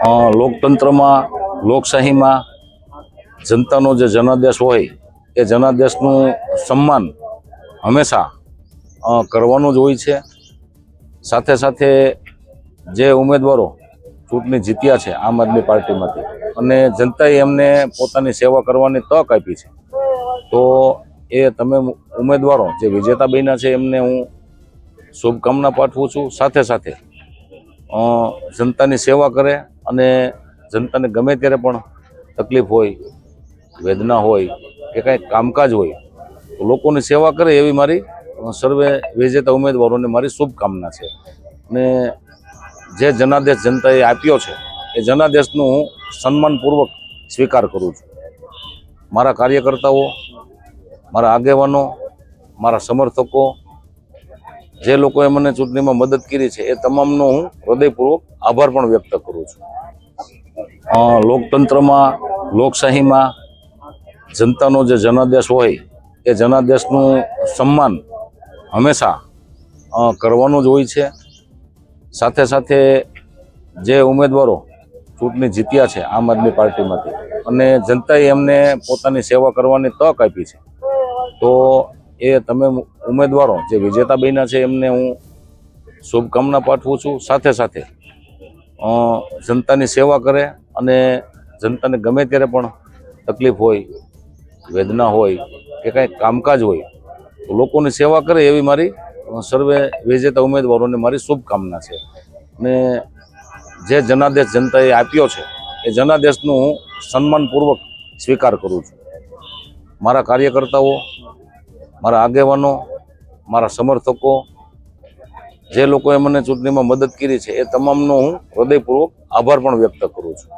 લોકતંત્રમાં લોકશાહીમાં જનતાનો જે જનાદેશ હોય એ જનાદેશનું સન્માન હંમેશા કરવાનું જ હોય છે। સાથે સાથે જે ઉમેદવારો ચૂંટણી જીત્યા છે આમ આદમી પાર્ટીમાંથી અને જનતાએ એમને પોતાની સેવા કરવાની તક આપી છે, તો એ તમે ઉમેદવારો જે વિજેતા બન્યા છે એમને હું શુભકામના પાઠવું છું। સાથે સાથે જનતાની સેવા કરે અને જનતાને ગમે ત્યારે પણ તકલીફ હોય, વેદના હોય કે કાંઈ કામકાજ હોય તો લોકોની સેવા કરે એવી મારી સર્વે વિજેતા ઉમેદવારોને મારી શુભકામના છે। અને જે જનાદેશ જનતાએ આપ્યો છે એ જનાદેશનું હું સન્માનપૂર્વક સ્વીકાર કરું છું। મારા કાર્યકર્તાઓ, મારા આગેવાનો, મારા સમર્થકો, જે લોકોએ મને ચૂંટણીમાં મદદ કરી છે એ તમામનો હું હૃદયપૂર્વક આભાર પણ વ્યક્ત કરું છું। લોકતંત્રમાં લોકશાહીમાં જનતાનો જે જનાદેશ હોય એ જનાદેશનું સન્માન હંમેશા કરવાનું જ હોય છે। સાથે સાથે જે ઉમેદવારો ચૂંટણી જીત્યા છે આમ આદમી પાર્ટીમાંથી અને જનતાએ એમને પોતાની સેવા કરવાની તક આપી છે, તો એ તમે ઉમેદવારો જે વિજેતા બન્યા છે એમને હું શુભકામના પાઠવું છું। સાથે સાથે જનતાની સેવા કરે અને જનતાને ગમે ત્યારે પણ તકલીફ હોય, વેદના હોય કે કાંઈ કામકાજ હોય તો લોકોની સેવા કરે એવી મારી સર્વે વિજેતા ઉમેદવારોને મારી શુભકામના છે। અને જે જનાદેશ જનતાએ આપ્યો છે એ જનાદેશનું હું સન્માનપૂર્વક સ્વીકાર કરું છું। મારા કાર્યકર્તાઓ, મારા આગેવાનો, મારા સમર્થકો, જે લોકોએ મને ચૂંટણીમાં મદદ કરી છે એ તમામનો હું હૃદયપૂર્વક આભાર પણ વ્યક્ત કરું છું।